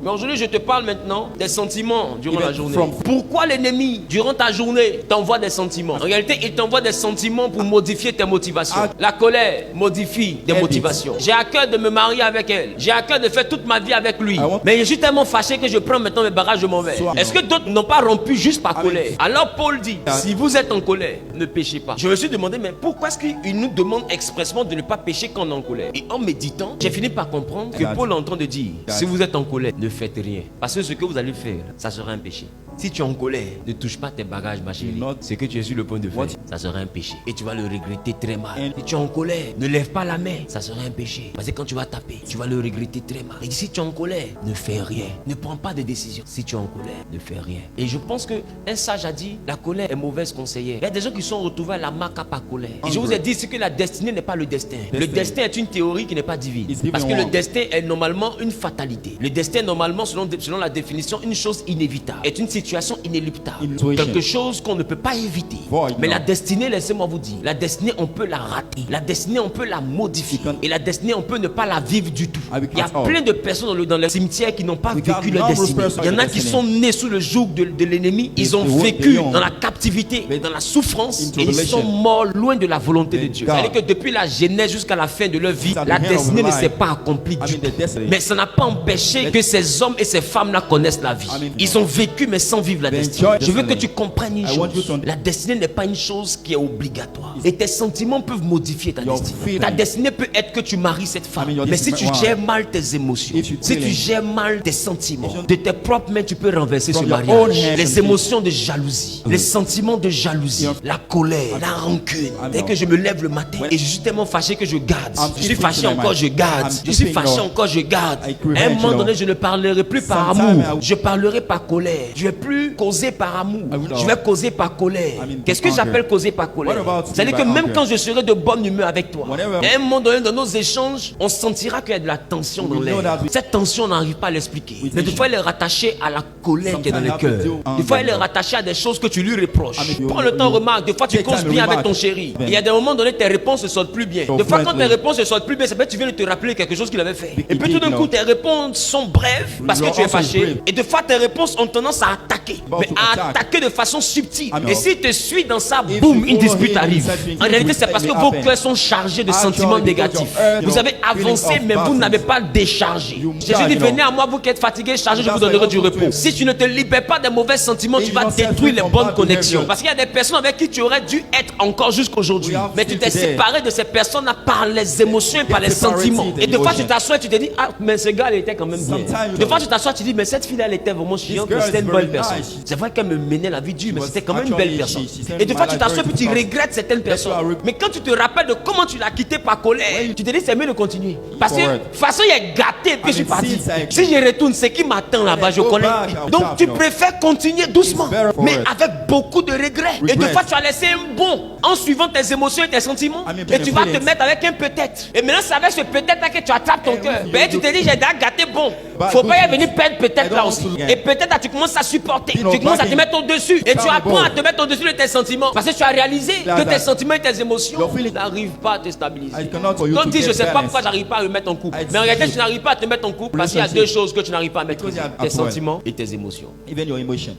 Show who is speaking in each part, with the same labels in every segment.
Speaker 1: Mais aujourd'hui, je te parle maintenant des sentiments durant la journée. Pourquoi l'ennemi, durant ta journée, t'envoie des sentiments? En réalité, il t'envoie des sentiments pour modifier tes motivations. La colère modifie des motivations. J'ai à cœur de me marier avec elle. J'ai à cœur de faire toute ma vie avec lui. Mais je suis tellement fâché que je prends maintenant mes bagages, je m'en vais. Est-ce que d'autres n'ont pas rompu juste par colère? Alors Paul dit, si vous êtes en colère, ne péchez pas. Je me suis demandé, mais pourquoi est-ce qu'il nous demande expressement de ne pas pécher quand on est en colère? Et en méditant, j'ai fini par comprendre que Paul est en train de dire, si vous êtes en colère, ne faites rien. Parce que ce que vous allez faire, ça sera un péché. Si tu es en colère, ne touche pas tes bagages, ma chérie. Ce que tu es sur le point de faire, ça sera un péché. Et tu vas le regretter très mal. Si tu es en colère, ne lève pas la main, ça sera un péché. Parce que quand tu vas taper, tu vas le regretter très mal. Et si tu es en colère, ne fais rien. Ne prends pas de décision. Si tu es en colère, ne fais rien. Et je pense qu'un sage a dit, la colère est mauvaise conseillère. Il y a des gens qui sont retrouvés à la marque par colère. Et je vous ai dit, c'est que la destinée n'est pas le destin. Le destin est une théorie qui n'est pas divine. Parce que le destin est normalement une fatalité. Le destin est normalement, selon la définition, une chose inévitable. Est une situation inéluctable. Quelque chose qu'on ne peut pas éviter. Mais la destinée, laissez-moi vous dire, la destinée, on peut la rater. La destinée, on peut la modifier. Et la destinée, on peut ne pas la vivre du tout. Il y a plein de personnes dans les cimetières qui n'ont pas vécu leur destinée. Il y en a qui sont nés sous le joug de l'ennemi. Ils ont vécu dans la captivité, dans la souffrance. Et ils sont morts loin de la volonté de Dieu. C'est-à-dire que depuis la genèse jusqu'à la fin de leur vie, la destinée ne s'est pas accomplie du tout. Mais ça n'a pas empêché que ces hommes et ces femmes-là connaissent la vie. Ils ont vécu mais sans vivre la destinée. Je veux que tu comprennes une chose. La destinée n'est pas une chose qui est obligatoire. Et tes sentiments peuvent modifier ta destinée. Ta destinée peut être que tu maries cette femme. Mais si tu gères mal tes émotions, si tu gères mal tes sentiments, de tes propres mains, tu peux renverser ce mariage. Les émotions de jalousie, les sentiments de jalousie, la colère, la rancune. Dès que je me lève le matin et je suis tellement fâché que je garde. Je suis fâché encore, je garde. Je suis fâché encore, je garde. À un moment donné, je ne parlerai plus par amour. Je parlerai par colère. Je ne vais plus causer par amour. Je vais causer par colère. Qu'est-ce que j'appelle causer par colère? C'est-à-dire que même quand je serai de bonne humeur avec toi, à un moment donné dans nos échanges, on sentira qu'il y a de la tension dans l'air. Cette tension, on n'arrive pas à l'expliquer. Mais des fois, elle est rattachée à la colère qui est dans le cœur. Des fois, elle est rattachée à des choses que tu lui reproches. Prends le temps, remarque. Des fois, tu causes bien avec ton chéri. Il y a des moments donnés, tes réponses ne sortent plus bien. Des fois, quand tes réponses ne sortent plus bien, c'est parce que tu viens de te rappeler quelque chose qu'il avait fait. Et puis tout d'un coup, tes réponses sont brèves parce que tu es fâché. Et des fois, tes réponses ont tendance à attaquer. Mais à attaquer de façon subtile. Et si tu suis dans ça, boum, une dispute arrive. En réalité, c'est parce que vos cœurs sont chargés de sentiments négatifs. Vous avez avancé, mais vous n'avez pas déchargé. Jésus dit, venez à moi, vous qui êtes fatigués, chargés, je vous donnerai du repos. Si tu ne te libères pas des mauvais sentiments, tu vas détruire les bonnes connexions. Parce qu'il y a des personnes avec qui tu aurais dû être encore jusqu'aujourd'hui. Mais tu t'es séparé de ces personnes-là par les émotions et par les sentiments. Et des fois, tu t'assois et tu te dis, ah, mais ce gars, il était quand même bien. Des fois, tu t'assois et tu dis, mais cette fille-là, elle était vraiment chiante, mais c'était une bonne personne. C'est vrai qu'elle me menait la vie dure, mais c'était quand même une belle personne. Et des fois, tu t'assois et tu regrettes certaines personnes. Mais quand tu te rappelles de comment tu l'as quitté par colère, tu te dis, c'est mieux de continuer. Parce que, de toute façon, il est gâté et puis je suis parti. Si je retourne, c'est qui m'attend là-bas, je connais. Donc, tu préfères continuer doucement, mais avec beaucoup de regrets. Et des fois, tu as laissé un bon en suivant tes émotions et tes sentiments. Et tu vas te mettre avec un peut-être. Et maintenant, c'est avec ce peut-être-là que tu attrapes ton cœur. Mais tu te dis, j'ai déjà gâté bon. Faut pas y venir perdre peut-être là aussi. Et peut-être là, tu commences à supporter. Tu commences à te mettre au-dessus. Et tu apprends à te mettre au-dessus de tes sentiments. Parce que tu as réalisé que tes sentiments et tes émotions n'arrivent pas à te stabiliser. Donc, dis, je ne sais pas pourquoi j'arrive pas à me mettre en couple. Mais en réalité, tu n'arrives pas à te mettre en couple parce qu'il y a deux choses que tu n'arrives pas à mettre. Tes sentiments et tes émotions.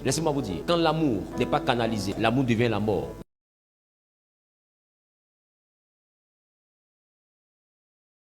Speaker 1: Laissez-moi vous dire, quand l'amour n'est pas canalisé, l'amour devient la mort.